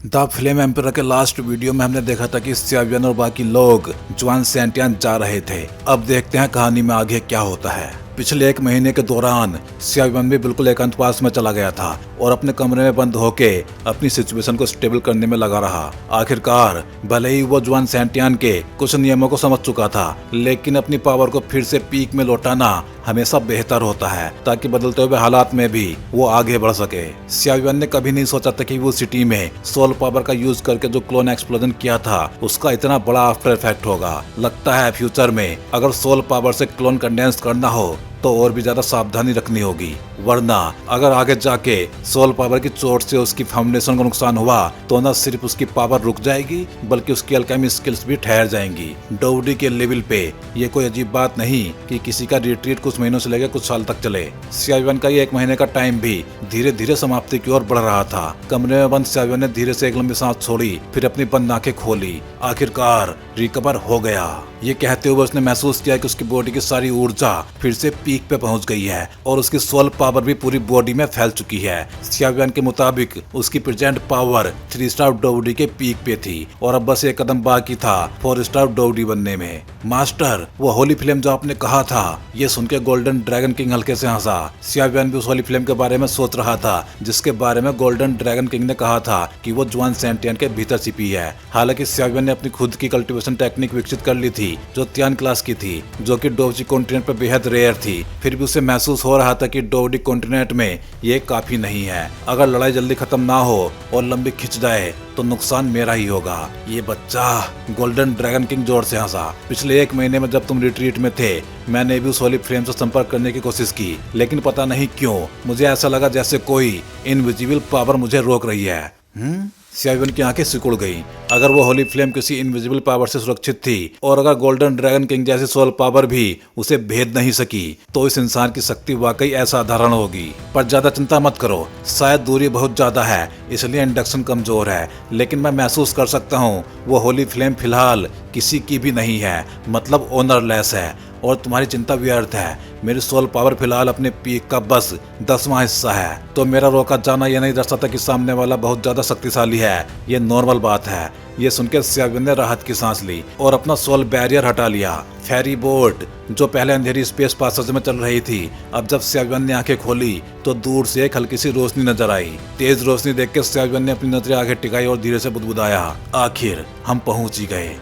The flame emperor के last video में हमने देखा था कि सियावियन और बाकी लोग जुआन सेंटियान जा रहे थे। अब देखते हैं कहानी में आगे क्या होता है। पिछले 1 महीने के दौरान सियावियन भी बिल्कुल एकांतवास में चला गया था और अपने कमरे में बंद होके अपनी सिचुएशन को स्टेबल करने में लगा रहा। आखिरकार भले ही वो जुआन सेंटियान के कुछ नियमों को समझ चुका था, लेकिन अपनी पावर को फिर से पीक में लौटाना हमेशा बेहतर होता है ताकि बदलते हुए हालात में भी वो आगे बढ़ सके। सियावियन ने कभी नहीं सोचा था कि वो सिटी में सोल पावर का यूज करके जो क्लोन एक्सप्लोजन किया था उसका इतना बड़ा आफ्टर इफेक्ट होगा। लगता है फ्यूचर में अगर सोल पावर से क्लोन कंडेंस करना हो तो और भी ज्यादा सावधानी रखनी होगी, वरना अगर आगे जाके सोल पावर की चोट से उसकी फाउंडेशन को नुकसान हुआ तो न सिर्फ उसकी पावर रुक जाएगी बल्कि उसकी अल्केमी स्किल्स भी ठहर जाएंगी। डोडी के लेवल पे ये कोई अजीब बात नहीं कि किसी का रिट्रीट कुछ महीनों से लेकर कुछ साल तक चले। सियावियन का ये 1 महीने का टाइम भी धीरे धीरे समाप्ति की ओर बढ़ रहा था। कमरे में बंद सियावियन ने धीरे से एक लंबी सांस छोड़ी, फिर अपनी बंद आंखें खोली। आखिरकार रिकवर हो गया। ये कहते हुए उसने महसूस किया कि उसकी बॉडी की सारी ऊर्जा फिर से पीक पे पहुंच गई है और उसकी सोल पावर भी पूरी बॉडी में फैल चुकी है। सियावियन के मुताबिक उसकी प्रेजेंट पावर 3 स्टार डोडी के पीक पे थी और अब बस 1 कदम बाकी था 4 स्टार डोडी बनने में। मास्टर, वो होली फ्लेम जो आपने कहा था, ये सुन के गोल्डन ड्रैगन किंग हल्के से हंसा। सियावियन भी उस होली फ्लेम के बारे में सोच रहा था जिसके बारे में गोल्डन ड्रैगन किंग ने कहा था कि वो जुआन सेंटियन के भीतर छिपी है। हालांकि सियावियन ने अपनी खुद की कल्टीवेशन टेक्निक विकसित कर ली थी जो त्यान क्लास की थी, जो कि डोवजी कॉन्टिनेंट पर बेहद रेयर थी। फिर भी उसे महसूस हो रहा था कि डोवजी कॉन्टिनेंट में ये काफी नहीं है। अगर लड़ाई जल्दी खत्म ना हो और लंबी खिंच जाए तो नुकसान मेरा ही होगा। ये बच्चा, गोल्डन ड्रैगन किंग जोर से हंसा। पिछले 1 महीने में जब तुम रिट्रीट में थे मैंने भी उस होली फ्लेम से संपर्क करने की कोशिश की, लेकिन पता नहीं क्यों मुझे ऐसा लगा जैसे कोई इनविजिबल पावर मुझे रोक रही है। सियावियन की आंखें सिकुड़ गईं। अगर वो होली फ्लेम किसी इनविजिबल पावर से सुरक्षित थी और अगर गोल्डन ड्रैगन किंग जैसी सोल पावर भी उसे भेद नहीं सकी तो इस इंसान की शक्ति वाकई असाधारण होगी। पर ज्यादा चिंता मत करो, शायद दूरी बहुत ज्यादा है इसलिए इंडक्शन कमजोर है, लेकिन मैं महसूस कर सकता हूँ वो होली फ्लेम फिलहाल किसी की भी नहीं है, मतलब ओनरलेस है और तुम्हारी चिंता व्यर्थ है। मेरी सोल पावर फिलहाल अपने पीक का बस 10वां हिस्सा है, तो मेरा रोका जाना यह नहीं दर्शाता कि सामने वाला बहुत ज्यादा शक्तिशाली है। ये नॉर्मल बात है। ये सुनकर सियावियन ने राहत की सांस ली और अपना सोल बैरियर हटा लिया। फेरी बोट जो पहले अंधेरी स्पेस पासेज में चल रही थी, अब जब सियावियन ने आंखें खोली तो दूर से एक हल्की सी रोशनी नजर आई। तेज रोशनी देखकर सियावियन ने अपनी नजरें आगे टिकाई और धीरे से बुदबुदाया, आखिर हम पहुंच ही गए।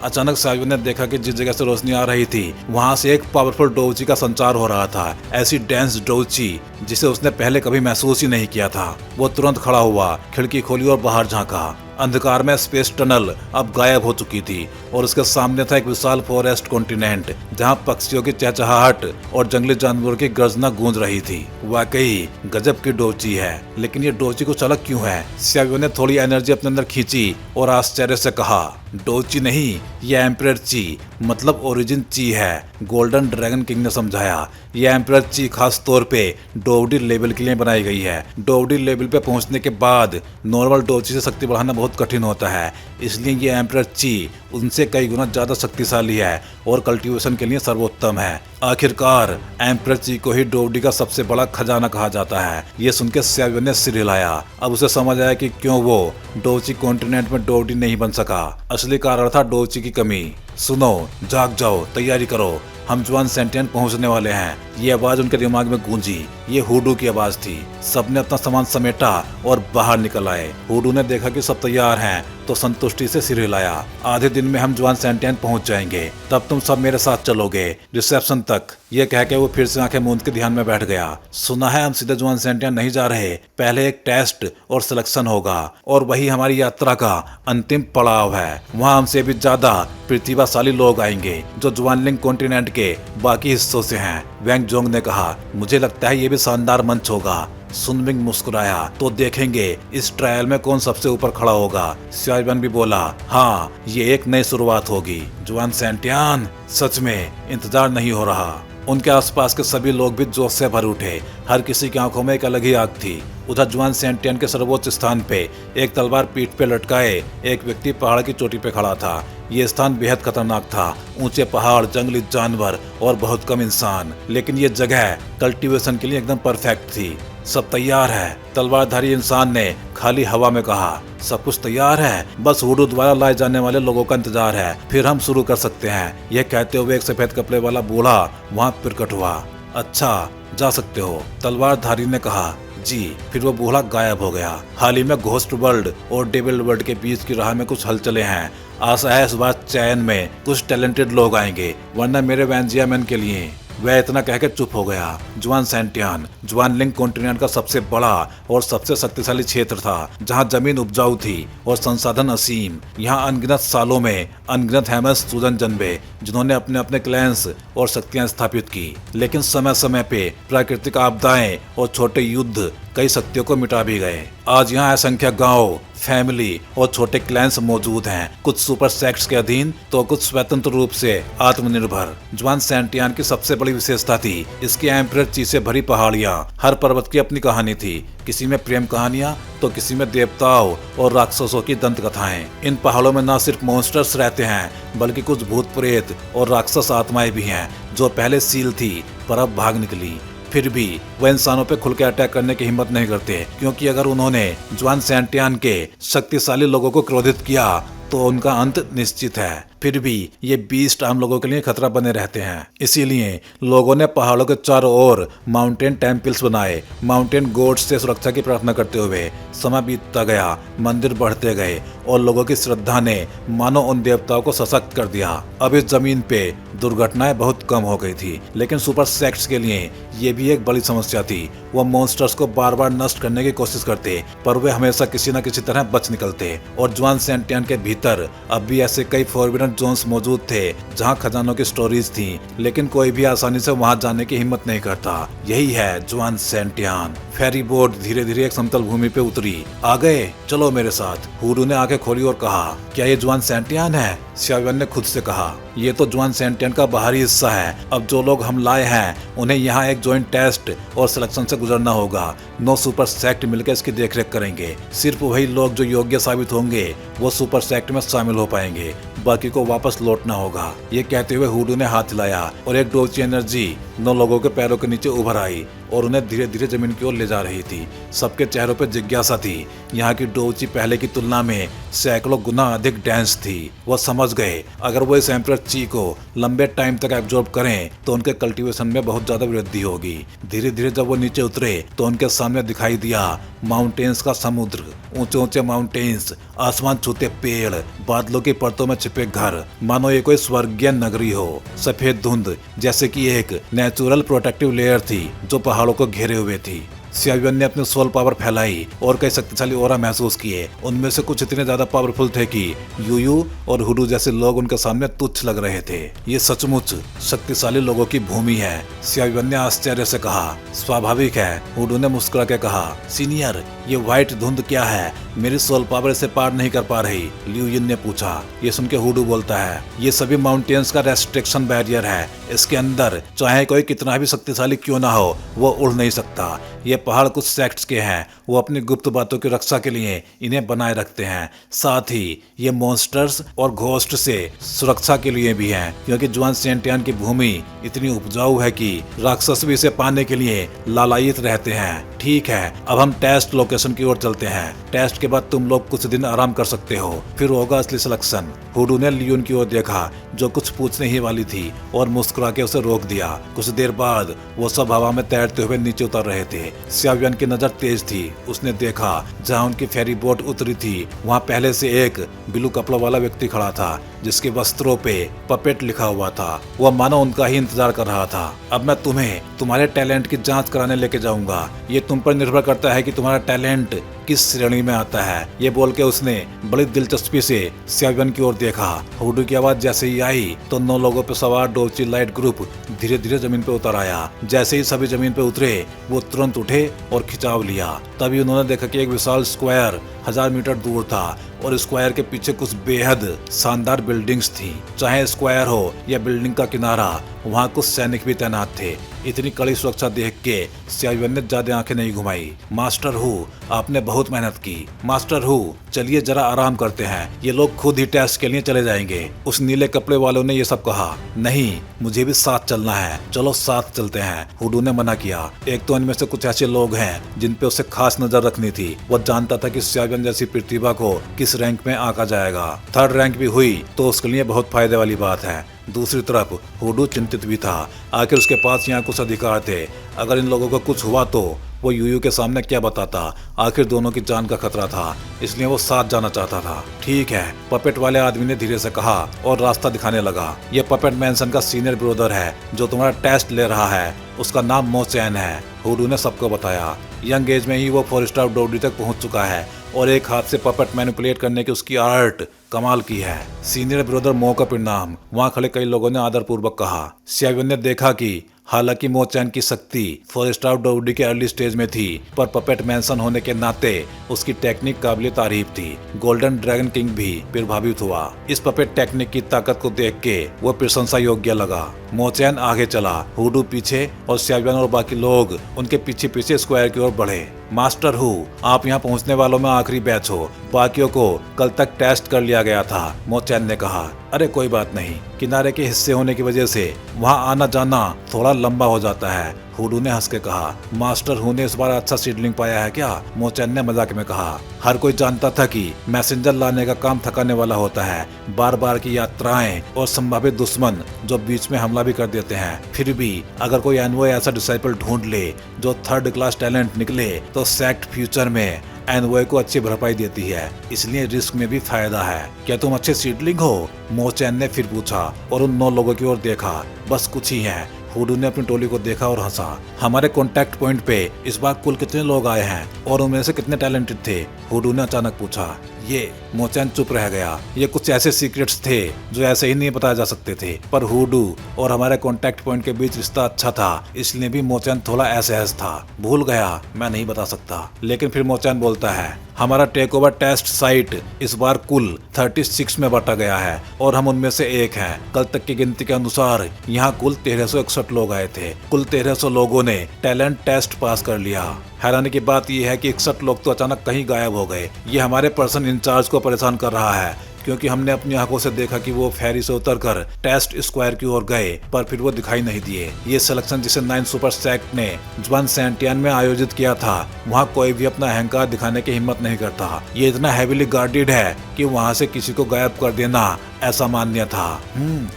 अचानक सियावियन ने देखा कि जिस जगह से रोशनी आ रही थी वहां से एक पावरफुल डोवजी का संचार हो रहा था। ऐसी डेंस डोवजी जिसे उसने पहले कभी महसूस ही नहीं किया था। वो तुरंत खड़ा हुआ, खिड़की खोली और बाहर झांका। अंधकार में स्पेस टनल अब गायब हो चुकी थी और उसके सामने था एक विशाल फॉरेस्ट कॉन्टिनेंट जहां पक्षियों की चहचहाहट और जंगली जानवरों की गर्जना गूंज रही थी। वाकई गजब की डोवजी है, लेकिन ये डोवजी कुछ अलग क्यों है? सियावियन ने थोड़ी एनर्जी अपने अंदर खींची और आश्चर्य से कहा, डोवजी नहीं, ये एम्परर ची मतलब ओरिजिन ची है। गोल्डन ड्रैगन किंग ने समझाया, ये एम्परर ची खास तौर पे डोवडी लेवल के लिए बनाई गई है। डोवडी लेवल पे पहुंचने के बाद नॉर्मल डोवजी से शक्ति बढ़ाना बहुत कठिन होता है, इसलिए ये एम्परर ची उनसे कई गुना ज्यादा शक्तिशाली है और कल्टीवेशन के लिए सर्वोत्तम है। आखिरकार एम्परर ची को ही डोवडी का सबसे बड़ा खजाना कहा जाता है। ये सुनकर सियावियन ने सिर हिलाया। अब उसे समझ आया कि क्यों वो डोवजी कॉन्टिनेंट में डोवडी नहीं बन सका। असली कारण था डोवजी की कमी। सुनो, जाग जाओ, तैयारी करो, हम जुआन सेंटियन पहुंचने वाले हैं। ये आवाज उनके दिमाग में गूंजी। ये हुडू की आवाज थी। सबने अपना सामान समेटा और बाहर निकल आए। हुडू ने देखा कि सब तैयार हैं तो संतुष्टि से सिर हिलाया। आधे दिन में हम जुआन सेंटियन पहुंच जाएंगे, तब तुम सब मेरे साथ चलोगे रिसेप्शन तक। ये कह के वो फिर से आंखें मूंद के ध्यान में बैठ गया। सुना है हम सीधे जुआन सेंटियन नहीं जा रहे, पहले एक टेस्ट और सिलेक्शन होगा और वही हमारी यात्रा का अंतिम पड़ाव है। वहाँ हमसे भी ज्यादा प्रतिभाशाली लोग आएंगे जो जुआनलिंग कॉन्टिनेंट के बाकी हिस्सों से हैं। वैंग जोंग ने कहा, मुझे लगता है ये भी शानदार मंच होगा। सुनमिंग मुस्कुराया, तो देखेंगे इस ट्रायल में कौन सबसे ऊपर खड़ा होगा। सियावियन भी बोला, हाँ, ये एक नई शुरुआत होगी। जुआन सेंटियन, सच में इंतजार नहीं हो रहा। उनके आसपास के सभी लोग भी जोश से भर उठे। हर किसी की आंखों में एक अलग ही आग थी। उधर जुआन सेंटियन के सर्वोच्च स्थान पे एक तलवार पीठ पे लटकाए एक व्यक्ति पहाड़ की चोटी पे खड़ा था। ये स्थान बेहद खतरनाक था। ऊंचे पहाड़, जंगली जानवर और बहुत कम इंसान, लेकिन ये जगह कल्टीवेशन के लिए एकदम परफेक्ट थी। सब तैयार है। तलवारधारी इंसान ने खाली हवा में कहा, सब कुछ तैयार है, बस हुडू द्वारा लाए जाने वाले लोगों का इंतजार है, फिर हम शुरू कर सकते हैं। यह कहते हुए एक सफेद कपड़े वाला बूढ़ा वहाँ प्रकट हुआ। अच्छा, जा सकते हो, तलवारधारी ने कहा। जी। फिर वो बूढ़ा गायब हो गया। हाल ही में घोस्ट वर्ल्ड और डेविल वर्ल्ड के बीच की राह में कुछ हलचलें हैं। आशा है इस बार चयन में कुछ टैलेंटेड लोग आएंगे, वरना मेरे वैंजिया मैन के लिए। वह इतना कहकर चुप हो गया। जुआन सेंटियान जुआन लिंग कॉन्टिनेंट का सबसे बड़ा और सबसे शक्तिशाली क्षेत्र था, जहां जमीन उपजाऊ थी और संसाधन असीम। यहां अनगिनत सालों में अनगिनत हेमस सूजन जन्मे, जिन्होंने अपने अपने क्लैंस और शक्तियां स्थापित की। लेकिन समय समय पे प्राकृतिक आपदाएं और छोटे युद्ध कई शक्तियों को मिटा भी गए। आज यहाँ असंख्य गांव, फैमिली और छोटे क्लैंस मौजूद हैं, कुछ सुपर सेक्ट्स के अधीन तो कुछ स्वतंत्र रूप से आत्मनिर्भर। जुआन सेंटियान की सबसे बड़ी विशेषता थी इसकी एम्परर चीज से भरी पहाड़ियां। हर पर्वत की अपनी कहानी थी, किसी में प्रेम कहानियां तो किसी में देवताओं और राक्षसों की दंत कथाएं। इन पहाड़ों में न सिर्फ मॉन्स्टर्स रहते हैं, बल्कि कुछ भूत प्रेत और राक्षस आत्माएं भी हैं, जो पहले सील थी पर अब भाग निकली। फिर भी वह इंसानों पे खुल के अटैक करने की हिम्मत नहीं करते, क्योंकि अगर उन्होंने जुआन सेंटियान के शक्तिशाली लोगों को क्रोधित किया तो उनका अंत निश्चित है। फिर भी ये बीस्ट आम लोगों के लिए खतरा बने रहते हैं। इसीलिए लोगों ने पहाड़ों के चारों ओर माउंटेन टेम्पल्स बनाए, माउंटेन गॉड्स से सुरक्षा की प्रार्थना करते हुए। समय बीतता गया, मंदिर बढ़ते गए और लोगों की श्रद्धा ने मानो उन देवताओं को सशक्त कर दिया। अब इस जमीन पे दुर्घटनाएं बहुत कम हो गई थी, लेकिन सुपर सेक्ट्स के लिए ये भी एक बड़ी समस्या थी। वो मॉन्स्टर्स को बार बार नष्ट करने की कोशिश करते, पर वे हमेशा किसी न किसी तरह बच निकलते। और जुआन सेंटियान के भीतर अब भी ऐसे कई फॉरबिडन जोन्स मौजूद थे, जहां खजानों की स्टोरीज थी, लेकिन कोई भी आसानी से वहां जाने की हिम्मत नहीं करता। यही है जुआन सेंटियान। फेरी बोट धीरे धीरे एक समतल भूमि पे उतरी। आ गए, चलो मेरे साथ। हुडू ने आंखें खोली और कहा, क्या ये जुआन सेंटियान है? श्यावियन ने खुद से कहा, ये तो जुआन सेंटियान का बाहरी हिस्सा है। अब जो लोग हम लाए हैं उन्हें यहाँ एक जॉइंट टेस्ट और सिलेक्शन से गुजरना होगा। 9 सुपर सेक्ट मिलकर इसकी देखरेख करेंगे। सिर्फ वही लोग जो योग्य साबित होंगे वो सुपर सेक्ट में शामिल हो पाएंगे, बाकी को वापस लौटना होगा। ये कहते हुए हुडू ने हाथ हिलाया और एक डोची एनर्जी 9 लोगों के पैरों के नीचे उभर आई और उन्हें धीरे धीरे जमीन की ओर ले जा रही थी। सबके चेहरों पर जिज्ञासा थी। यहाँ की डोची पहले की तुलना में सैकड़ों गुना अधिक डेंस थी। वो समझ गए अगर वो इस एम्परर ची को लंबे टाइम तक एब्जॉर्ब करें तो उनके कल्टीवेशन में बहुत ज्यादा वृद्धि होगी। धीरे धीरे जब वो नीचे उतरे तो उनके सामने दिखाई दिया माउंटेन्स का समुद्र, ऊंचे ऊंचे माउंटेन्स, आसमान छूते पेड़, बादलों की परतों में छिपे घर, मानो ये कोई स्वर्गीय नगरी हो। सफेद धुंध जैसे कि एक नेचुरल प्रोटेक्टिव लेयर थी जो पहाड़ों को घेरे हुए थी। श्यावियन ने अपनी सोल पावर फैलाई और कई शक्तिशाली ऑरा महसूस किए। उनमें से कुछ इतने ज्यादा पावरफुल थे कि यूयू और हुडू जैसे लोग उनके सामने तुच्छ लग रहे थे। ये सचमुच शक्तिशाली लोगों की भूमि है, श्यावियन ने आश्चर्य से कहा। स्वाभाविक है, हुडू ने मुस्कुरा के कहा। सीनियर, ये व्हाइट धुंध क्या है? मेरी सोल पावर इसे पार नहीं कर पा रही, लियू यिन ने पूछा। ये सुन के हुडू बोलता है, ये सभी माउंटेन्स का रेस्ट्रिक्शन बैरियर है। इसके अंदर चाहे कोई कितना भी शक्तिशाली क्यों ना हो, वो उड़ नहीं सकता। ये पहाड़ कुछ सेक्ट्स के हैं, वो अपनी गुप्त बातों की रक्षा के लिए इन्हें बनाए रखते हैं। साथ ही ये मॉन्स्टर्स और घोस्ट से सुरक्षा के लिए भी हैं, क्योंकि जुआन सेंटियान की भूमि इतनी उपजाऊ है कि राक्षस भी इसे पाने के लिए लालायित रहते हैं। ठीक है, अब हम टेस्ट लोकेशन की ओर चलते हैं। टेस्ट के बाद तुम लोग कुछ दिन आराम कर सकते हो, फिर होगा असली सिलेक्शन। हुडू ने लियोन की ओर देखा, जो कुछ पूछने ही वाली थी, और मुस्कुरा के उसे रोक दिया। कुछ देर बाद वो सब हवा में तैरते हुए नीचे उतर रहे थे। श्यावियन की नजर तेज थी। उसने देखा जहाँ उनकी फेरी बोट उतरी थी, वहाँ पहले से एक ब्लू कपड़ा वाला व्यक्ति खड़ा था, जिसके वस्त्रों पे पपेट लिखा हुआ था। वह मानो उनका ही इंतजार कर रहा था। अब मैं तुम्हें तुम्हारे टैलेंट की जांच कराने लेके जाऊंगा। ये तुम पर निर्भर करता है कि तुम्हारा टैलेंट किस श्रेणी में आता है। ये बोल के उसने बड़ी दिलचस्पी से श्यावियन की ओर देखा। हुडू की आवाज जैसे ही आई तो 9 लोगों पर सवार डोची लाइट ग्रुप धीरे धीरे जमीन पे उतर आया। जैसे ही सभी जमीन पे उतरे वो तुरंत उठे और खिंचाव लिया। तभी उन्होंने देखा कि एक विशाल स्क्वायर 1000 मीटर दूर था और स्क्वायर के पीछे कुछ बेहद शानदार बिल्डिंग्स थी। चाहे स्क्वायर हो या बिल्डिंग का किनारा, वहाँ कुछ सैनिक भी तैनात थे। इतनी कड़ी सुरक्षा देख के सियावन ने ज्यादा आंखें नहीं घुमाई। मास्टर हु, आपने बहुत मेहनत की। मास्टर हु, चलिए जरा आराम करते हैं, ये लोग खुद ही टेस्ट के लिए चले जाएंगे। उस नीले कपड़े वालों ने ये सब कहा। नहीं, मुझे भी साथ चलना है, चलो साथ चलते हैं। हुडू ने मना किया। एक तो इनमें से कुछ ऐसे लोग हैं जिन पे उसे खास नजर रखनी थी। वो जानता था कि सियावन जैसी प्रतिभा को किस रैंक में आंका जाएगा। 3rd रैंक भी हुई तो उसके लिए बहुत फायदे वाली बात है। दूसरी तरफ हुडू चिंतित भी था। आखिर उसके पास यहाँ कुछ अधिकार थे। अगर इन लोगों को कुछ हुआ तो वो यूयू के सामने क्या बताता। आखिर दोनों की जान का खतरा था, इसलिए वो साथ जाना चाहता था। ठीक है, पपेट वाले आदमी ने धीरे से कहा और रास्ता दिखाने लगा। ये पपेट मैनसन का सीनियर ब्रदर है जो तुम्हारा टेस्ट ले रहा है। उसका नाम मो चैन है। हुडू ने सबको बताया। यंग एज में ही वो 4 स्टार डोडी तक पहुंच चुका है और एक हाथ से पपेट मैनिपुलेट करने की उसकी आर्ट कमाल की है। सीनियर ब्रदर मो का परिणाम, वहाँ खड़े कई लोगों ने आदर पूर्वक कहा। सियावन ने देखा कि हालांकि मो चैन की शक्ति 4 स्टार डोडी के अर्ली स्टेज में थी, पर पपेट मैनसन होने के नाते उसकी टेक्निक काबिले तारीफ थी। गोल्डन ड्रैगन किंग भी प्रभावित हुआ। इस पपेट टेक्निक की ताकत को देख के वो प्रशंसा योग्य लगा। मो चैन आगे चला, हुडू पीछे और सियावन और बाकी लोग उनके पीछे पीछे स्क्वायर की ओर बढ़े। मास्टर हु, आप यहाँ पहुँचने वालों में आखिरी बैच हो। बाकियों को कल तक टेस्ट कर लिया गया था, मो चैन ने कहा। अरे कोई बात नहीं, किनारे के हिस्से होने की वजह से वहाँ आना जाना थोड़ा लंबा हो जाता है, हुडू ने हंस के कहा। मास्टर हु ने इस बार अच्छा सीडलिंग पाया है क्या? मो चैन ने मजाक में कहा। हर कोई जानता था कि मैसेंजर लाने का काम थकाने वाला होता है। बार बार की यात्राएं और संभावित दुश्मन जो बीच में हमला भी कर देते हैं। फिर भी अगर कोई एनवॉय ऐसा डिसाइपल ढूंढ ले जो 3rd क्लास टैलेंट निकले तो सेक्ट फ्यूचर में एनवॉय को अच्छी भरपाई देती है, इसलिए रिस्क में भी फायदा है। क्या तुम अच्छे सीडलिंग हो? मो चैन ने फिर पूछा और उन 9 लोगों की ओर देखा। बस कुछ ही हैं। हुडू ने अपनी टोली को देखा और हंसा। हमारे कॉन्टैक्ट पॉइंट पे इस बार कुल कितने लोग आए हैं और उनमें से कितने टैलेंटेड थे? हुडू ने अचानक पूछा। ये मो चैन चुप रह गया। ये कुछ ऐसे सीक्रेट्स थे जो ऐसे ही नहीं बताए जा सकते थे, पर हुडू और हमारे कॉन्टैक्ट पॉइंट के बीच रिश्ता अच्छा था, इसलिए भी मो चैन थोड़ा ऐसे था। भूल गया, मैं नहीं बता सकता। लेकिन फिर मो चैन बोलता है, हमारा टेक ओवर टेस्ट साइट इस बार कुल 36 में बांटा गया है और हम उनमें से एक हैं। कल तक की गिनती के अनुसार यहाँ कुल 1361 लोग आए थे। कुल 1300 लोगों ने टैलेंट टेस्ट पास कर लिया। हैरानी की बात यह है कि 61 लोग तो अचानक कहीं गायब हो गए। ये हमारे पर्सन इंचार्ज को परेशान कर रहा है, क्योंकि हमने अपनी आंखों से देखा कि वो फेरी से उतरकर टेस्ट स्क्वायर की ओर गए, पर फिर वो दिखाई नहीं दिए। ये सिलेक्शन जिसे 9 सुपर सेक्ट ने जुआन सैंटियान में आयोजित किया था, वहाँ कोई भी अपना अहंकार दिखाने की हिम्मत नहीं करता। ये इतना हेविली गार्डेड है कि वहाँ से किसी को गायब कर देना ऐसा मान्य था।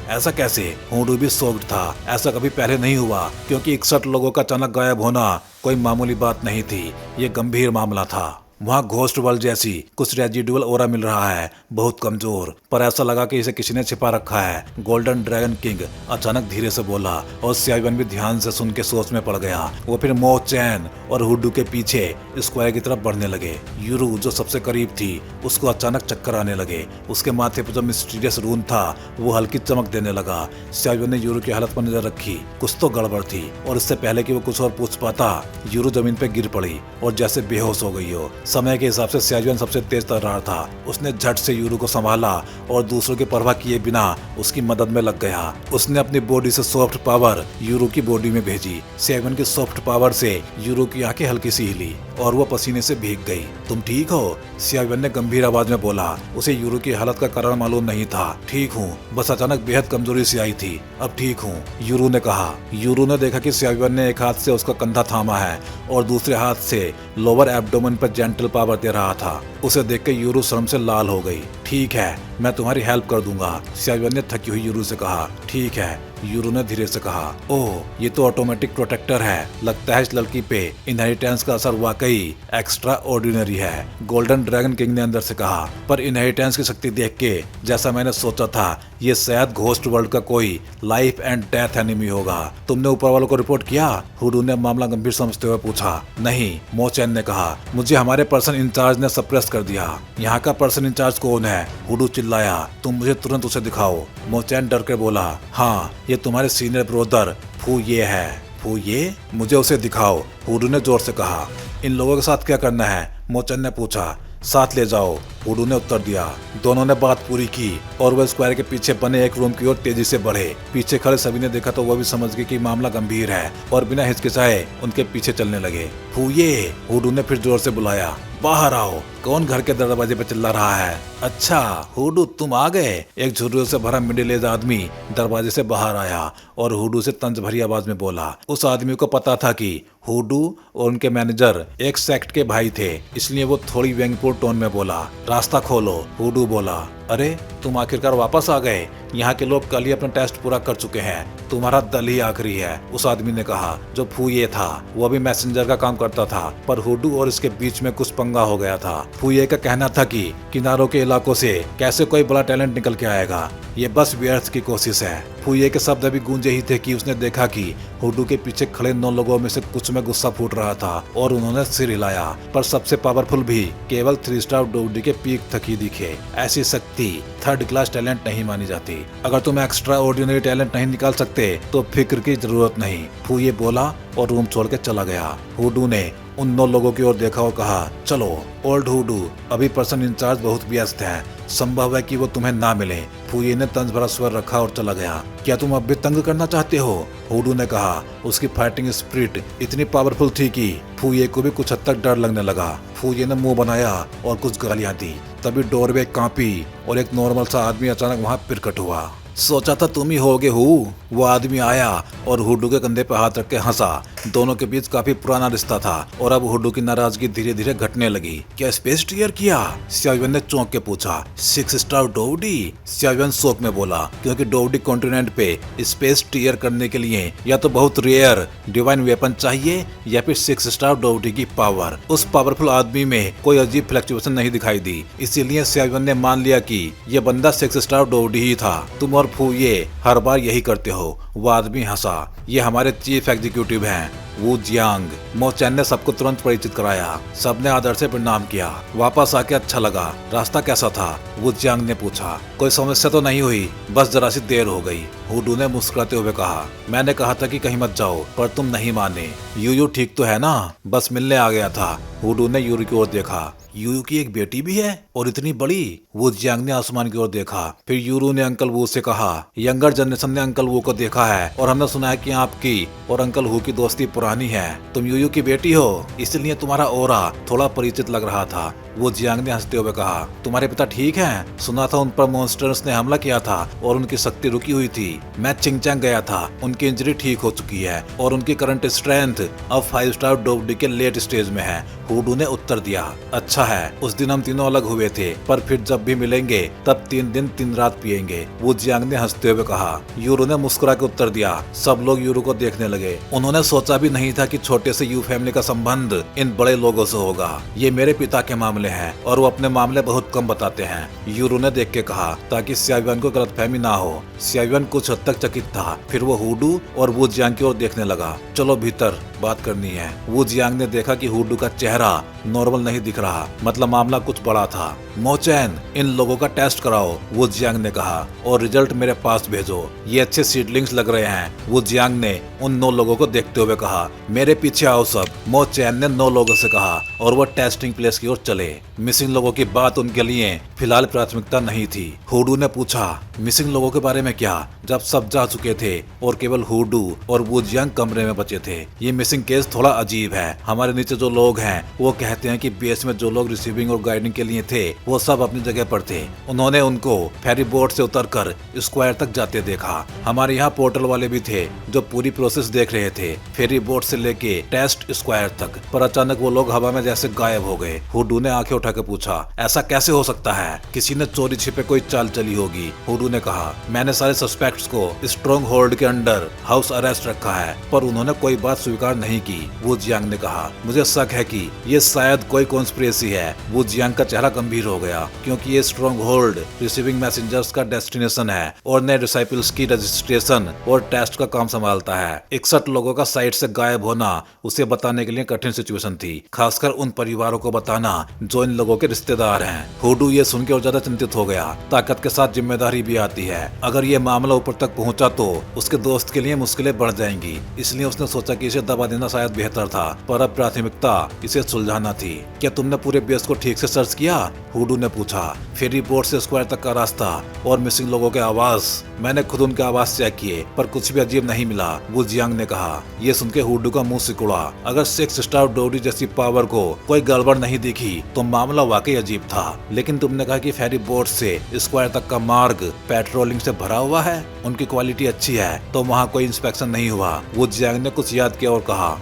ऐसा कैसे? हुडू भी शॉक्ड था। ऐसा कभी पहले नहीं हुआ, क्योंकि 61 लोगों का अचानक गायब होना कोई मामूली बात नहीं थी। ये गंभीर मामला था। वहाँ घोस्ट वर्ल्ड जैसी कुछ रेजिडुअल ओरा मिल रहा है, बहुत कमजोर, पर ऐसा लगा कि इसे किसी ने छिपा रखा है। गोल्डन ड्रैगन किंग अचानक धीरे से बोला और सियावन भी ध्यान से सुन के सोच में पड़ गया। वो फिर मो चैन और हुडू के पीछे स्क्वायर की तरफ बढ़ने लगे। यूरू जो सबसे करीब थी, उसको अचानक चक्कर आने लगे। उसके माथे पर जो मिस्टीरियस रून था वो हल्की चमक देने लगा। सियावन ने यूरू की हालत पर नजर रखी। कुछ तो गड़बड़ थी, और इससे पहले कि वो कुछ और पूछ पाता, यूरू जमीन पे गिर पड़ी और जैसे बेहोश हो गई हो। समय के हिसाब से सियावन सबसे तेज तर्रार था। उसने झट से यूरू को संभाला और दूसरों की परवाह किए बिना उसकी मदद में लग गया। उसने अपनी बॉडी से सॉफ्ट पावर यूरू की बॉडी में भेजी। सियावन की सॉफ्ट पावर से यूरू की आंखें हल्की सी हिली और वो पसीने से भीग गई। तुम ठीक हो? सियावन ने गंभीर आवाज में बोला। उसे यूरू की हालत का कारण मालूम नहीं था। ठीक हूँ, बस अचानक बेहद कमजोरी सी आई थी, अब ठीक हूँ, यूरू ने कहा। यूरू ने देखा कि सियावन ने एक हाथ से उसका कंधा थामा है और दूसरे हाथ से लोअर एब्डोमेन पर जेंटल पावर दे रहा था। उसे देख के यूरू शर्म से लाल हो गई। ठीक है, मैं तुम्हारी हेल्प कर दूंगा, सियावन ने थकी हुई यूरू से कहा। ठीक है, यूरू ने धीरे से कहा। ओह, ये तो ऑटोमेटिक प्रोटेक्टर है। लगता है इस लड़की पे इनहेरिटेंस का असर वाकई एक्स्ट्रा ऑर्डिनरी है, गोल्डन ड्रैगन किंग ने अंदर से कहा। पर इनहेरिटेंस की शक्ति देख के जैसा मैंने सोचा था, ये शायद घोस्ट वर्ल्ड का कोई लाइफ एंड डेथ एनिमी होगा। तुमने ऊपर वालों को रिपोर्ट किया? हुडू ने मामला गंभीर समझते हुए पूछा। नहीं, मो चैन ने कहा। मुझे हमारे पर्सन इंचार्ज ने सप्रेस कर दिया। यहाँ का पर्सन इंचार्ज कौन है? हुडू चिल्लाया। तुम मुझे तुरंत उसे दिखाओ। मो चैन डर के बोला। हाँ, ये तुम्हारे सीनियर ब्रोदर फू ये है। फू ये? मुझे उसे दिखाओ, हुडू ने जोर से कहा। इन लोगों के साथ क्या करना है? मो चैन ने पूछा। साथ ले जाओ, हुडू ने उत्तर दिया। दोनों ने बात पूरी की और वह स्क्वायर के पीछे बने एक रूम की ओर तेजी से बढ़े। पीछे खड़े सभी ने देखा तो वह भी समझ गए कि मामला गंभीर है और बिना हिचकिचाए उनके पीछे चलने लगे। फूये, हुडू ने फिर जोर से बुलाया, बाहर आओ। कौन घर के दरवाजे पर चिल्ला रहा है? अच्छा हुडू, तुम आ गए। एक झुर्रियों से भरा मिडिल एज आदमी दरवाजे से बाहर आया और हुडू से तंज भरी आवाज में बोला। उस आदमी को पता था कि हुडू और उनके मैनेजर एक सेक्ट के भाई थे, इसलिए वो थोड़ी व्यंग्यपूर्ण टोन में बोला, रास्ता खोलो। हुडू बोला, अरे तुम आखिरकार वापस आ गए। यहाँ के लोग कल ही अपना टेस्ट पूरा कर चुके हैं, तुम्हारा दल ही आखिरी है। उस आदमी ने कहा, जो फूये था वो भी मैसेंजर का काम करता था, पर हुडू और इसके बीच में कुछ पंगा हो गया था। फूये का कहना था कि किनारों के इलाकों से कैसे कोई बड़ा टैलेंट निकल के आएगा, ये बस व्यर्थ की कोशिश है। फूये के शब्द अभी गूंजे ही थे कि उसने देखा कि हुडू के पीछे खड़े 9 लोगों में से कुछ में गुस्सा फूट रहा था और उन्होंने सिर हिलाया, पर सबसे पावरफुल भी केवल 3 स्टार डोडी के पीक तक ही दिखे। ऐसी शक्ति 3rd क्लास टैलेंट नहीं मानी जाती। अगर तुम एक्स्ट्रा ऑर्डिनरी टैलेंट नहीं निकाल सकते तो फिक्र की जरूरत नहीं, फूये बोला और रूम छोड़ के चला गया। हुडू ने उन 9 लोगों की ओर देखा और कहा, चलो ओल्ड हुडू, अभी पर्सन इंचार्ज बहुत व्यस्त है, संभव है कि वो तुम्हें ना मिले। फूये ने तंज भरा स्वर रखा और चला गया। क्या तुम अब भी तंग करना चाहते हो? हुडू ने कहा। उसकी फाइटिंग स्पिरिट इतनी पावरफुल थी कि फूये को भी कुछ हद तक डर लगने लगा। फूये ने मुंह बनाया और कुछ गालियां दी। तभी डोरवे कांपी और एक नॉर्मल सा आदमी अचानक वहां प्रकट हुआ। सोचा था तुम ही होगे हु। वो आदमी आया और हुडू के कंधे पर हाथ रख के हंसा। दोनों के बीच काफी पुराना रिश्ता था और अब हुडू की नाराजगी धीरे धीरे घटने लगी। क्या स्पेस टियर किया? सियावन ने चौंक के पूछा। 6 स्टार डोवडी? सियावन शौक में बोला, क्योंकि डोवडी कॉन्टिनेंट पे स्पेस टियर करने के लिए या तो बहुत रेयर डिवाइन वेपन चाहिए या फिर 6 स्टार डोवडी की पावर। उस पावरफुल आदमी में कोई अजीब फ्लक्चुएशन नहीं दिखाई दी, इसीलिए सियावन ने मान लिया कि ये बंदा 6 स्टार डोवडी ही था। तुम और फूये हर बार यही करते हो। वो आदमी हंसा। ये हमारे चीफ एग्जीक्यूटिव हैं, वू जियांग। मो चैन ने सबको तुरंत परिचित कराया। सबने आदर से प्रणाम किया। वापस आके अच्छा लगा। रास्ता कैसा था? वू जियांग ने पूछा। कोई समस्या तो नहीं हुई, बस जरा सी देर हो गई, हुडू ने मुस्कुराते हुए कहा। मैंने कहा था कि कहीं मत जाओ, पर तुम नहीं माने। यूयू ठीक तो है ना? बस मिलने आ गया था। हुडू ने यूरू की ओर देखा। यूयू की एक बेटी भी है और इतनी बड़ी? वो जियांग ने आसमान की ओर देखा। फिर यूरू ने अंकल वू से कहा, यंगर जनरेशन ने अंकल वू को देखा है और हमने सुना है कि आपकी और अंकल वू की दोस्ती पुरानी है। तुम यूयू की बेटी हो, इसलिए तुम्हारा ओरा थोड़ा परिचित लग रहा था। वो जियांग ने हंसते हुए कहा, तुम्हारे पिता ठीक हैं? सुना था उन पर मॉन्स्टर्स ने हमला किया था और उनकी शक्ति रुकी हुई थी। मैं चिंगचैंग गया था, उनकी इंजरी ठीक हो चुकी है और उनकी करंट स्ट्रेंथ अब 5 स्टार डोवडी के लेट स्टेज में है। हुडू ने उत्तर दिया। अच्छा है, उस दिन हम तीनों अलग हुए थे, पर फिर जब भी मिलेंगे तब 3 दिन 3 रात पियेंगे। वो जियांग ने हंसते हुए कहा। यूरू ने मुस्कुरा के उत्तर दिया। सब लोग यूरू को देखने लगे। उन्होंने सोचा भी नहीं था कि छोटे से यू फैमिली का संबंध इन बड़े लोगों से होगा। ये मेरे पिता के मामले हैं और वो अपने मामले बहुत कम बताते हैं, यूरू ने देख के कहा, ताकि सियावन को गलतफहमी ना हो। सियावन कुछ हद तक चकित था। फिर वो हुडू और वू जियांग की ओर देखने लगा। चलो भीतर बात करनी है। वू जियांग ने देखा कि हुडू का चेहरा नॉर्मल नहीं दिख रहा, मतलब मामला कुछ बड़ा था। मोचैन, इन लोगों का टेस्ट कराओ, वो जियांग ने कहा, और रिजल्ट मेरे पास भेजो। ये अच्छे सीडलिंग्स लग रहे हैं, वो जियांग ने उन 9 लोगों को देखते हुए कहा। मेरे पीछे आओ सब, मोचैन ने 9 लोगों से कहा और वो टेस्टिंग प्लेस की ओर चले। मिसिंग लोगों की बात उनके लिए फिलहाल प्राथमिकता नहीं थी। हुडू ने पूछा, मिसिंग लोगों के बारे में क्या? जब सब जा चुके थे और केवल हुडू और वो जियांग कमरे में बचे थे। ये मिसिंग केस थोड़ा अजीब है। हमारे नीचे जो लोग हैं वो कहते हैं कि बेस में जो लोग रिसीविंग और गाइडिंग के लिए थे वो सब अपनी जगह पर थे। उन्होंने उनको फेरी बोट से उतरकर स्क्वायर तक जाते देखा। हमारे यहाँ पोर्टल वाले भी थे जो पूरी प्रोसेस देख रहे थे, फेरी बोट से लेके टेस्ट स्क्वायर तक। पर अचानक वो लोग हवा में जैसे गायब हो गए। हुडू ने आंखें उठा के पूछा, ऐसा कैसे हो सकता है? किसी ने चोरी छिपे कोई चाल चली होगी, हुडू ने कहा। मैंने सारे सस्पेक्ट्स को स्ट्रॉन्ग होल्ड के अंडर हाउस अरेस्ट रखा है, पर उन्होंने कोई बात स्वीकार नहीं की, वो जियांग ने कहा। मुझे शक है कि ये शायद कोई कॉन्स्पिरेसी है। वो जियांग का चेहरा गंभीर हो गया, क्योंकि ये स्ट्रॉन्ग होल्ड रिसीविंग मैसेंजर्स का डेस्टिनेशन है और नए डिसाइपल्स की रजिस्ट्रेशन और टेस्ट का काम संभालता है। 61 लोगों का साइट से गायब होना उसे बताने के लिए कठिन सिचुएशन थी, खासकर उन परिवारों को बताना जो इन लोगों के रिश्तेदार हैं। हुडू ये सुन के और ज्यादा चिंतित हो गया। ताकत के साथ जिम्मेदारी भी आती है। अगर ये मामला ऊपर तक पहुंचा तो उसके दोस्त के लिए मुश्किलें बढ़ जाएंगी। इसलिए उसने सोचा कि इसे दबा देना शायद बेहतर था, पर अब प्राथमिकता इसे सुलझाना थी। क्या तुमने पूरे बेस को ठीक से सर्च किया? हुडू ने पूछा। फेरी बोर्ड से स्क्वायर तक का रास्ता और मिसिंग लोगों के आवाज, मैंने खुद उनके आवाज चेक किए, पर कुछ भी अजीब नहीं मिला, वो जियांग ने कहा। ये सुन के हुडू का मुंह सिकुड़ा। अगर 6 स्टार डोरी जैसी पावर को कोई गड़बड़ नहीं दिखी तो मामला वाकई अजीब था। लेकिन तुमने कहा कि फेरी बोर्ड से स्क्वायर तक का मार्ग पेट्रोलिंग से भरा हुआ है, उनकी क्वालिटी अच्छी है, तो वहाँ कोई इंस्पेक्शन नहीं हुआ? वो जियांग ने कुछ याद किया और कहा।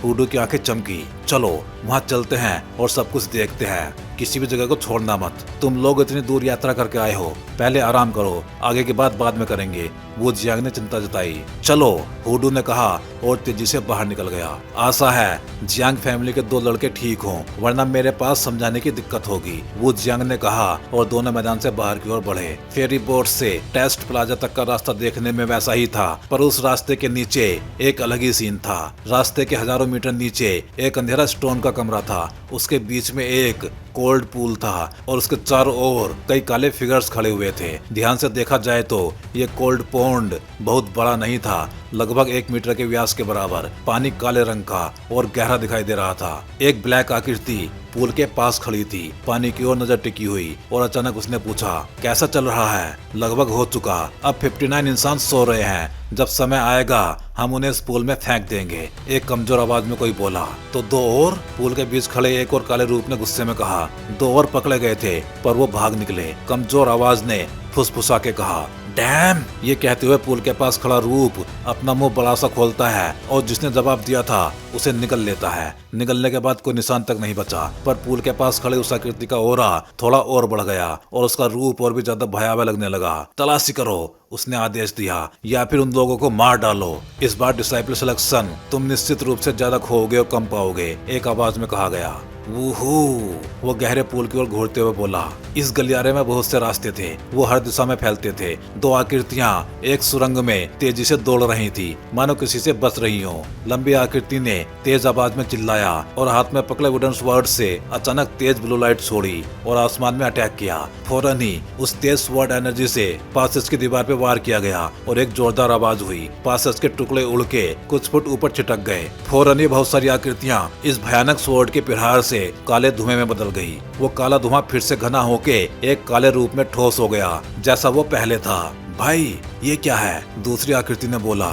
हुडू की आंखें चमकी। चलो वहाँ चलते हैं और सब कुछ देखते हैं, किसी भी जगह को छोड़ना मत। तुम लोग इतनी दूर यात्रा करके आए हो, पहले आराम करो, आगे की बात बाद में करेंगे, वो जियांग ने चिंता जताई। चलो, हुडू ने कहा और तेजी से बाहर निकल गया। आशा है जियांग फैमिली के 2 लड़के ठीक हों, वरना मेरे पास समझाने की दिक्कत होगी, वो जियांग ने कहा और दोनों मैदान से बाहर की ओर बढ़े। फेरी बोट से टेस्ट प्लाजा तक का रास्ता देखने में वैसा ही था, पर उस रास्ते के नीचे एक अलग ही सीन था। रास्ते के हजारों मीटर नीचे एक अंधेरा स्टोन का कमरा था, उसके बीच में एक कोल्ड पूल था और उसके चारों ओर कई काले फिगर्स खड़े हुए थे। ध्यान से देखा जाए तो ये कोल्ड पॉन्ड बहुत बड़ा नहीं था, लगभग 1 मीटर के व्यास के बराबर। पानी काले रंग का और गहरा दिखाई दे रहा था। एक ब्लैक आकृति पूल के पास खड़ी थी, पानी की ओर नजर टिकी हुई, और अचानक उसने पूछा, कैसा चल रहा है? लगभग हो चुका, अब 59 इंसान सो रहे हैं, जब समय आएगा हम उन्हें इस पूल में फेंक देंगे, एक कमजोर आवाज में कोई बोला। तो 2 और? पूल के बीच खड़े एक और काले रूप ने गुस्से में कहा। 2 और पकड़े गए थे, पर वो भाग निकले, कमजोर आवाज ने फुसफुसा के कहा। डैम! ये कहते हुए पूल के पास खड़ा रूप अपना मुंह बड़ा सा खोलता है और जिसने जवाब दिया था उसे निगल लेता है। निगलने के बाद कोई निशान तक नहीं बचा, पर पूल के पास खड़े उस आकृति का ओरा थोड़ा और बढ़ गया और उसका रूप और भी ज्यादा भयावह लगने लगा। तलाशी करो, उसने आदेश दिया, या फिर उन लोगों को मार डालो। इस बार डिसाइपल सिलेक्शन तुम निश्चित रूप से ज्यादा खोओगे और कम पाओगे, एक आवाज में कहा गया। वो गहरे पूल की ओर घूरते हुए बोला। इस गलियारे में बहुत से रास्ते थे, वो हर दिशा में फैलते थे। 2 आकृतियां एक सुरंग में तेजी से दौड़ रही थी, मानो किसी से बच रही हो। लंबी आकृति ने तेज आवाज में चिल्लाया और हाथ में पकड़े वुडन स्वॉर्ड से अचानक तेज ब्लू लाइट छोड़ी और आसमान में अटैक किया। फौरन ही उस तेज स्वॉर्ड एनर्जी से पासेज की दीवार पे वार किया गया और एक जोरदार आवाज हुई। पासेज के टुकड़े उड़ के कुछ फुट ऊपर छिटक गए। फौरन ही बहुत सारी आकृतियां इस भयानक स्वॉर्ड के प्रहार से काले धुएं में बदल गई। वो काला धुआं फिर से घना होके एक काले रूप में ठोस हो गया, जैसा वो पहले था। भाई, ये क्या है? दूसरी आकृति ने बोला।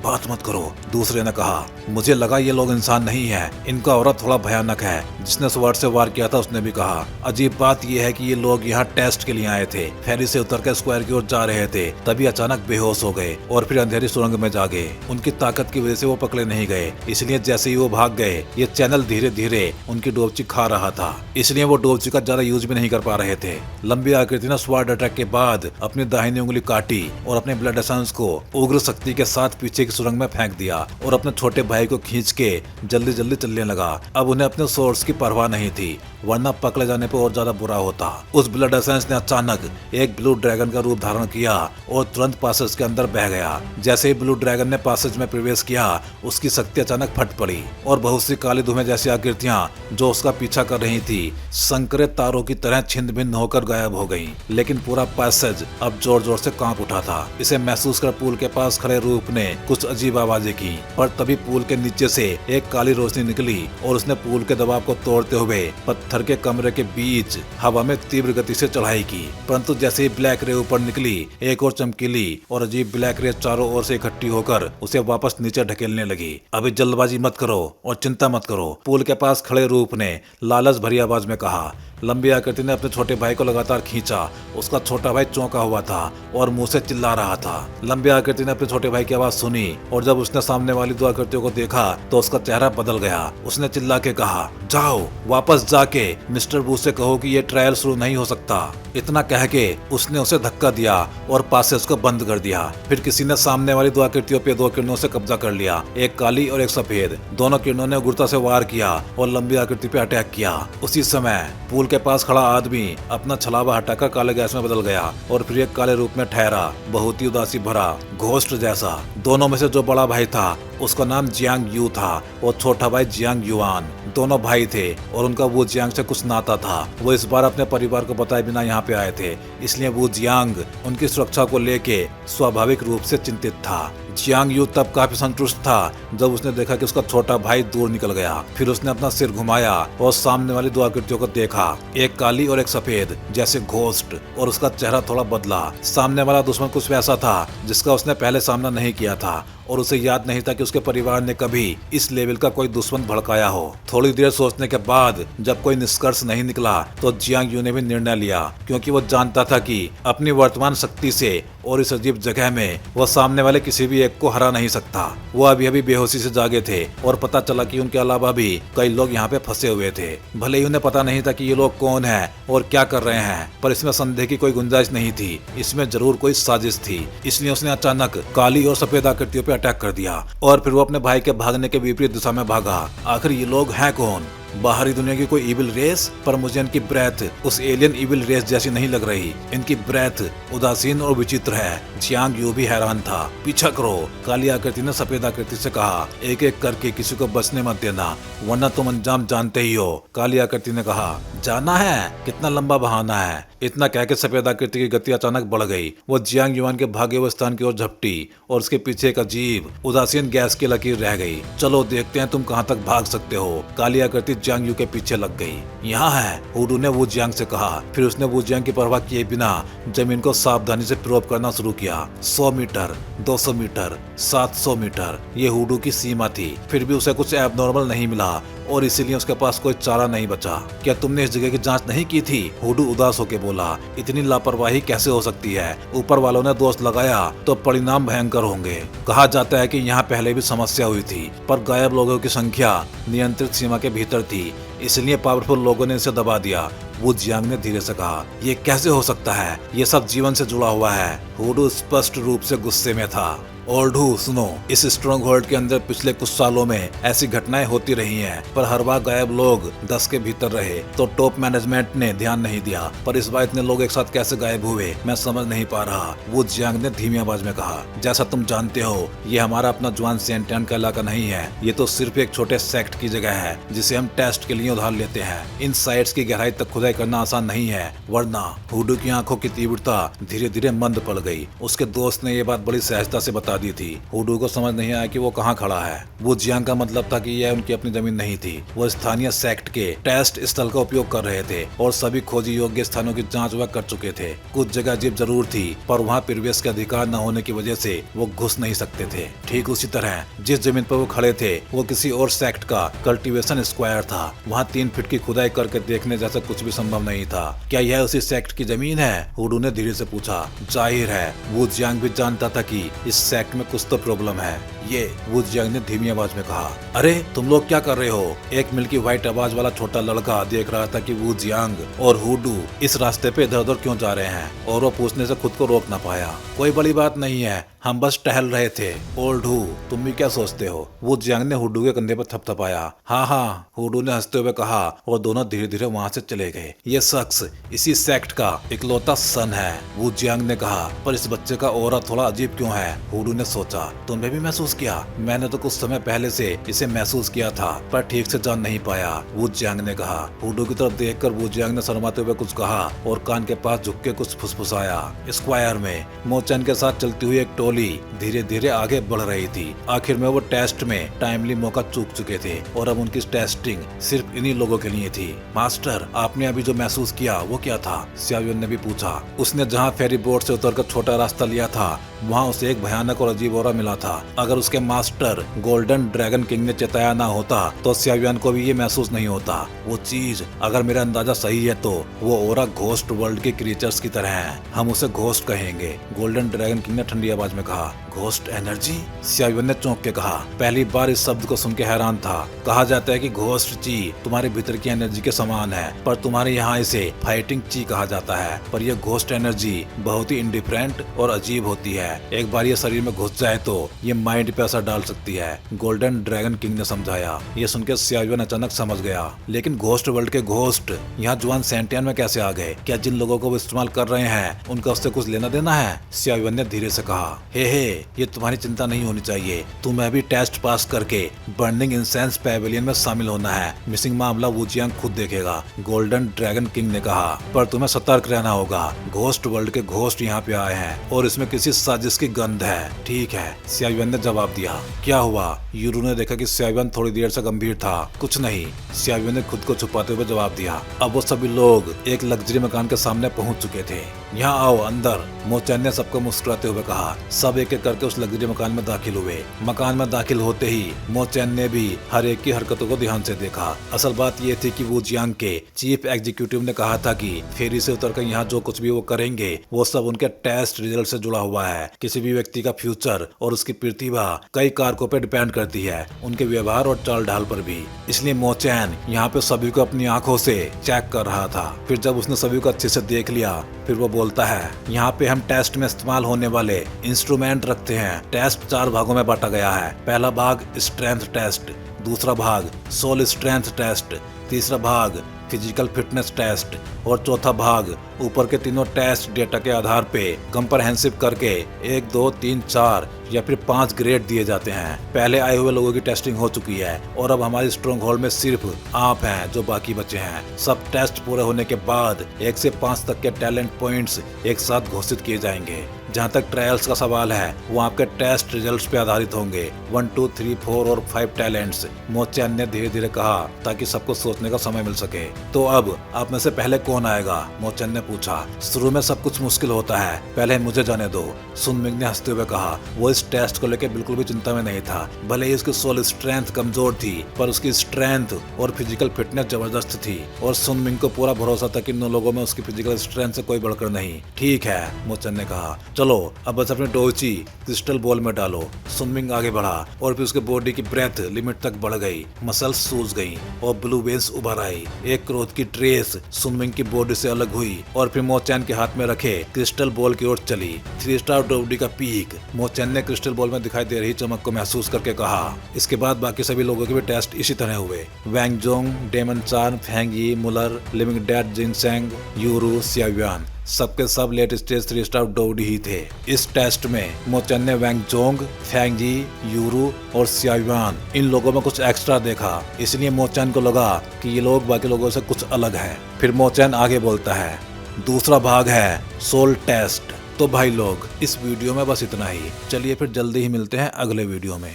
बात मत करो, दूसरे ने कहा। मुझे लगा ये लोग इंसान नहीं है, इनका औरत थोड़ा भयानक है, जिसने स्वॉर्ड से वार किया था उसने भी कहा। अजीब बात यह है कि ये लोग यहाँ टेस्ट के लिए आए थे, फेरी से उतर कर स्क्वायर की ओर जा रहे थे, तभी अचानक बेहोश हो गए और फिर अंधेरी सुरंग में जा गए। उनकी ताकत की वजह से वो पकड़े नहीं गए, इसलिए जैसे ही वो भाग गए ये चैनल धीरे धीरे उनकी डोबची खा रहा था, इसलिए वो डोबची का ज्यादा यूज भी नहीं कर पा रहे थे। लंबी आकृति ने स्वॉर्ड अटैक के बाद अपनी दाहिनी उंगली काटी और अपने ब्लड एसेंस को उग्र शक्ति के साथ पीछे की सुरंग में फेंक दिया और अपने छोटे भाई को खींच के जल्दी जल्दी चलने लगा। अब उन्हें अपने सोर्स की परवाह नहीं थी, वरना पकड़े जाने पर और ज्यादा बुरा होता। उस ब्लड एसेंस ने अचानक एक ब्लू ड्रैगन का रूप धारण किया और तुरंत पासेज के अंदर बह गया। जैसे ही ब्लू ड्रैगन ने पासेज में प्रवेश किया, उसकी शक्ति अचानक फट पड़ी और बहुत सी काली धुएं जैसी आकृतियां जो उसका पीछा कर रही थी, संकरित तारों की तरह छिन्न भिन्न होकर गायब हो गयी। लेकिन पूरा पैसेज अब जोर जोर से कांप उठा था। इसे महसूस कर पूल के पास खड़े रूप ने कुछ अजीब आवाजें की, पर तभी पूल के नीचे से एक काली रोशनी निकली और उसने पूल के दबाव को तोड़ते हुए पत्थर के कमरे के बीच हवा में तीव्र गति से चढ़ाई की। परंतु जैसे ही ब्लैक रे ऊपर निकली, एक और चमकीली और अजीब ब्लैक रे चारों ओर से इकट्ठी होकर उसे वापस नीचे ढकेलने लगी। अभी जल्दबाजी मत करो और चिंता मत करो, पूल के पास खड़े रूप ने लालच भरी आवाज में कहा। लंबी आकृति ने अपने छोटे भाई को लगातार खींचा। उसका छोटा भाई चौंका हुआ था और मुंह से चिल्ला रहा था। लंबी आकृति ने अपने छोटे भाई की आवाज सुनी और जब उसने सामने वाली 2 आकृतियों को देखा तो उसका चेहरा बदल गया। उसने चिल्ला के कहा, जाओ वापस जाके मिस्टर बू से कहो कि ये ट्रायल शुरू नहीं हो सकता। इतना कह के उसने उसे धक्का दिया और पासेज को बंद कर दिया। फिर किसी ने सामने वाली 2 आकृतियों पे 2 किरणों से कब्जा कर लिया, एक काली और एक सफेद। दोनों किरणों ने उग्रता से वार किया और लंबी आकृति पे अटैक किया। उसी समय पूल के पास खड़ा आदमी अपना छलावा हटाकर काले गैस में बदल गया और फिर एक काले रूप में ठहरा, बहुत ही उदासी भरा, घोस्ट जैसा। दोनों में से जो बड़ा भाई था उसका नाम जियांग यू था और छोटा भाई जियांग युआन। दोनों भाई थे और उनका वू जियांग से कुछ नाता था। वो इस बार अपने परिवार को बताए बिना यहाँ पे आए थे, इसलिए वू जियांग उनकी सुरक्षा को लेके स्वाभाविक रूप से चिंतित था। जियांग यू तब काफी संतुष्ट था जब उसने देखा कि उसका छोटा भाई दूर निकल गया। फिर उसने अपना सिर घुमाया और सामने वाली दो आकृतियों को देखा, एक काली और एक सफेद जैसे घोस्ट, और उसका चेहरा थोड़ा बदला। सामने वाला दुश्मन कुछ वैसा था जिसका उसने पहले सामना नहीं किया था और उसे याद नहीं था कि उसके परिवार ने कभी इस लेवल का कोई दुश्मन भड़काया हो। थोड़ी देर सोचने के बाद जब कोई निष्कर्ष नहीं निकला तो जियांग यू ने भी निर्णय लिया, क्योंकि वो जानता था कि अपनी वर्तमान शक्ति से और इस अजीब जगह में वो सामने वाले किसी भी एक को हरा नहीं सकता। वो अभी अभी बेहोशी से जागे थे और पता चला कि उनके अलावा भी कई लोग यहाँ पे फंसे हुए थे। भले ही उन्हें पता नहीं था कि ये लोग कौन हैं और क्या कर रहे हैं, पर इसमें संदेह की कोई गुंजाइश नहीं थी। इसमें जरूर कोई साजिश थी। इसलिए उसने अचानक काली और सफेद आकृतियों पे अटैक कर दिया और फिर वो अपने भाई के भागने के विपरीत दिशा में भागा। आखिर ये लोग हैं कौन? बाहरी दुनिया की कोई इविल रेस? पर मुझे इनकी ब्रेथ उस एलियन इविल रेस जैसी नहीं लग रही। इनकी ब्रेथ उदासीन और विचित्र है। जियांग यू भी हैरान था। पीछा करो, काली आकृति ने सफेद आकृति से कहा। एक एक करके किसी को बचने मत देना, वरना तुम अंजाम जानते ही हो। काली आकृति ने कहा। जाना है? कितना लंबा बहाना है। इतना कह के सफेद आकृति की गति अचानक बढ़ गई। वो जियांग युआन के भागे हुए स्थान की ओर झपटी और उसके पीछे एक अजीब उदासीन गैस की लकीर रह गई। चलो देखते हैं तुम कहां तक भाग सकते हो। काली आकृति जियांग यू के पीछे लग गई। यहाँ है, हुडू ने वू जियांग से कहा। फिर उसने वू जियांग की परवाह किए बिना जमीन को सावधानी से प्रोब करना शुरू किया। 100 मीटर, 200 मीटर, 700 मीटर, ये हुडू की सीमा थी। फिर भी उसे कुछ एबनॉर्मल नहीं मिला और इसीलिए उसके पास कोई चारा नहीं बचा। क्या तुमने इस जगह की जांच नहीं की थी? हुडू उदास होकर बोला। इतनी लापरवाही कैसे हो सकती है? ऊपर वालों ने दोष लगाया तो परिणाम भयंकर होंगे। कहा जाता है कि यहाँ पहले भी समस्या हुई थी, पर गायब लोगों की संख्या नियंत्रित सीमा के भीतर थी, इसलिए पावरफुल लोगों ने इसे दबा दिया। वू जियांग ने धीरे से कहा। ये कैसे हो सकता है? ये सब जीवन से जुड़ा हुआ है। हुडू स्पष्ट रूप से गुस्से में था। ओल्ड हु, सुनो, इस स्ट्रॉन्ग होल्ड के अंदर पिछले कुछ सालों में ऐसी घटनाएं होती रही हैं, पर हर बार गायब लोग 10 के भीतर रहे तो टॉप मैनेजमेंट ने ध्यान नहीं दिया। पर इस बार इतने लोग एक साथ कैसे गायब हुए, मैं समझ नहीं पा रहा। वो जियांग ने धीमी आवाज में कहा। जैसा तुम जानते हो, ये हमारा अपना जुआन सेंटियान का इलाका नहीं है। ये तो सिर्फ एक छोटे सेक्ट की जगह है जिसे हम टेस्ट के लिए उधार लेते हैं। इन साइट्स की गहराई तक खुदाई करना आसान नहीं है, वरना हुडू की आंखों की तीव्रता धीरे धीरे मंद पड़ गई। उसके दोस्त ने ये बात बड़ी सहजता से बता दी थी। हुडू को समझ नहीं आया कि वो कहाँ खड़ा है। वो जियांग का मतलब था कि यह उनकी अपनी जमीन नहीं थी। वो स्थानीय सेक्ट के टेस्ट स्थल का उपयोग कर रहे थे और सभी खोजी योग्य स्थानों की जांच वह कर चुके थे। कुछ जगह अजीब जरूर थी, पर वहाँ प्रवेश के अधिकार न होने की वजह से वो घुस नहीं सकते थे। ठीक उसी तरह जिस जमीन पर वो खड़े थे वो किसी और सेक्ट का कल्टीवेशन स्क्वायर था। वहाँ 3 फीट की खुदाई करके देखने जैसा कुछ भी संभव नहीं था। क्या यह उसी सेक्ट की जमीन है? हुडू ने धीरे से पूछा। जाहिर है, वो जियांग भी जानता था कि इस सेक्ट में कुछ तो प्रॉब्लम है। ये, वू जियांग ने धीमी आवाज में कहा। अरे तुम लोग क्या कर रहे हो? एक मिल्की व्हाइट आवाज वाला छोटा लड़का देख रहा था कि वू जियांग और हुडू इस रास्ते पे इधर उधर क्यों जा रहे हैं, और वो पूछने से खुद को रोक ना पाया। कोई बड़ी बात नहीं है, हम बस टहल रहे थे। ओल्ड हु, तुम भी क्या सोचते हो? वो जियांग ने हुडू के कंधे पर थपथपाया। हाँ हाँ, हुडू ने हंसते हुए कहा और दोनों धीरे धीरे वहाँ से चले गए। ये शख्स इसी सेक्ट का इकलौता सन है, वो जियांग ने कहा। पर इस बच्चे का ऑरा थोड़ा अजीब क्यों है? हुडू ने सोचा। तुमने भी महसूस किया? मैंने तो कुछ समय पहले से इसे महसूस किया था, पर ठीक से जान नहीं पाया, वो जियांग ने कहा। हुडू की तरफ देखकर वो जियांग ने शर्माते हुए कुछ कहा और कान के पास झुक के कुछ फुसफुसाया। स्क्वायर में मोचन के साथ चलती हुई एक धीरे धीरे आगे बढ़ रही थी। आखिर में वो टेस्ट में टाइमली मौका चूक चुके थे और अब उनकी टेस्टिंग सिर्फ इन्हीं लोगों के लिए थी। मास्टर, आपने अभी जो महसूस किया वो क्या था? सियावियन ने भी पूछा। उसने जहाँ फेरी बोट से उतरकर छोटा रास्ता लिया था वहाँ उसे एक भयानक और अजीब ऑरा मिला था। अगर उसके मास्टर गोल्डन ड्रैगन किंग ने चेताया ना होता तो सियावियन को भी ये महसूस नहीं होता। वो चीज, अगर मेरा अंदाजा सही है तो वो ऑरा घोस्ट वर्ल्ड के क्रिएचर्स की तरह है। हम उसे घोस्ट कहेंगे, गोल्डन ड्रैगन किंग ने ठंडी आवाज में कहा। Ghost energy? सियावियन ने चौंक के कहा। पहली बार इस शब्द को सुन के हैरान था। कहा जाता है कि घोस्ट ची तुम्हारे भीतर की एनर्जी के समान है, पर तुम्हारे यहाँ इसे फाइटिंग ची कहा जाता है। पर यह घोस्ट एनर्जी बहुत ही इंडिफरेंट और अजीब होती है। एक बार ये शरीर में में घुस जाए तो ये माइंड पे असर डाल सकती है, गोल्डन ड्रैगन किंग ने समझाया। ये सुनकर सियायुआन अचानक समझ गया, लेकिन घोस्ट वर्ल्ड के घोस्ट यहाँ जुआन सेंटियन में कैसे आ गए? क्या जिन लोगों को वो इस्तेमाल कर रहे हैं उनका उससे कुछ लेना देना है? सियायुआन ने धीरे से कहा, हे ये तुम्हारी चिंता नहीं होनी चाहिए, तुम्हें भी टेस्ट पास करके बर्निंग इंसेंस पैवेलियन में शामिल होना है। मिसिंग मामला वू जियांग खुद देखेगा, गोल्डन ड्रैगन किंग ने कहा। पर तुम्हें सतर्क रहना होगा, घोस्ट वर्ल्ड के घोस्ट यहाँ पे आए हैं और इसमें किसी साजिश की गंध है। ठीक है, सियायुआन ने जवाब दिया। क्या हुआ? यूरू ने देखा कि सियायुआन थोड़ी देर से गंभीर था। कुछ नहीं, सियायुआन ने खुद को छुपाते हुए जवाब दिया। अब वो सभी लोग एक लग्जरी मकान के सामने पहुंच चुके थे। यहाँ आओ अंदर, मो चैन ने सबको मुस्कुराते हुए कहा। सब एक एक करके उस लग्जरी मकान में दाखिल हुए। मकान में दाखिल होते ही मो चैन ने भी हर एक की हरकतों को ध्यान से देखा। असल बात ये थी कि वू जियांग के चीफ एग्जीक्यूटिव ने कहा था कि फेरी से उतरकर यहाँ जो कुछ भी वो करेंगे वो सब उनके टेस्ट रिजल्ट से जुड़ा हुआ है। किसी भी व्यक्ति का फ्यूचर और उसकी प्रतिभा कई कारकों पे डिपेंड करती है, उनके व्यवहार और चाल ढाल पर भी। इसलिए मो चैन यहाँ पे सभी को अपनी आंखों से चेक कर रहा था। फिर जब उसने सभी को अच्छे से देख लिया, फिर वो बोलता है, यहाँ पे हम टेस्ट में इस्तेमाल होने वाले इंस्ट्रूमेंट रखते हैं। टेस्ट 4 भागों में बांटा गया है। पहला भाग स्ट्रेंथ टेस्ट, दूसरा भाग सोल स्ट्रेंथ टेस्ट, तीसरा भाग फिजिकल फिटनेस टेस्ट और चौथा भाग ऊपर के तीनों टेस्ट डेटा के आधार पे कंप्रहेंसिव करके 1, 2, 3, 4 या फिर 5 ग्रेड दिए जाते हैं। पहले आए हुए लोगों की टेस्टिंग हो चुकी है और अब हमारी स्ट्रॉन्ग होल्ड में सिर्फ आप हैं जो बाकी बचे हैं। सब टेस्ट पूरे होने के बाद 1 से 5 तक के टैलेंट पॉइंट्स एक साथ घोषित किए जाएंगे। जहाँ तक ट्रायल्स का सवाल है वो आपके टेस्ट रिजल्ट्स पे आधारित होंगे। 1, 2, 3, 4 और 5 टैलेंट्स, मो चैन ने धीरे धीरे कहा ताकि सबको सोचने का समय मिल सके। तो अब आप में से पहले कौन आएगा? मो चैन ने पूछा। शुरू में सब कुछ मुश्किल होता है, पहले मुझे जाने दो, सुन मिंग ने हंसते हुए कहा। वो इस टेस्ट को लेकर बिल्कुल भी चिंता में नहीं था। भले ही उसकी सोल स्ट्रेंथ कमजोर थी पर उसकी स्ट्रेंथ और फिजिकल फिटनेस जबरदस्त थी और सुन मिंग को पूरा भरोसा था कि इन लोगों में उसकी फिजिकल स्ट्रेंथ से कोई बढ़कर नहीं। ठीक है, मो चैन ने कहा। चलो अब बस अपने डोची क्रिस्टल बॉल में डालो। सुनमिंग आगे बढ़ा और फिर उसके बॉडी की ब्रेथ लिमिट तक बढ़ गई, मसल्स सूज गई और ब्लू वेन्स उभर आई। एक क्रोध की ट्रेस सुनमिंग की बॉडी से अलग हुई और फिर मो चैन के हाथ में रखे क्रिस्टल बॉल की ओर चली। 3 स्टार डोडी का पीक मो चैन ने क्रिस्टल बॉल में दिखाई दे रही चमक को महसूस करके कहा। इसके बाद बाकी सभी लोगों के भी टेस्ट इसी तरह हुए। वैंग जोंग, डेमन चान, फेंग यी, मुलर, लिविंग डेड, जिनसेंग, यूरू, सियायुआन सबके सब लेट स्टेज 3 स्टार डोडी ही थे। इस टेस्ट में मो चैन ने वैंग जोंग, फेंग यी, यूरू और सियायुआन इन लोगों में कुछ एक्स्ट्रा देखा, इसलिए मो चैन को लगा कि ये लोग बाकी लोगों से कुछ अलग है। फिर मो चैन आगे बोलता है, दूसरा भाग है सोल टेस्ट। तो भाई लोग इस वीडियो में बस इतना ही। चलिए फिर जल्दी ही मिलते हैं अगले वीडियो में।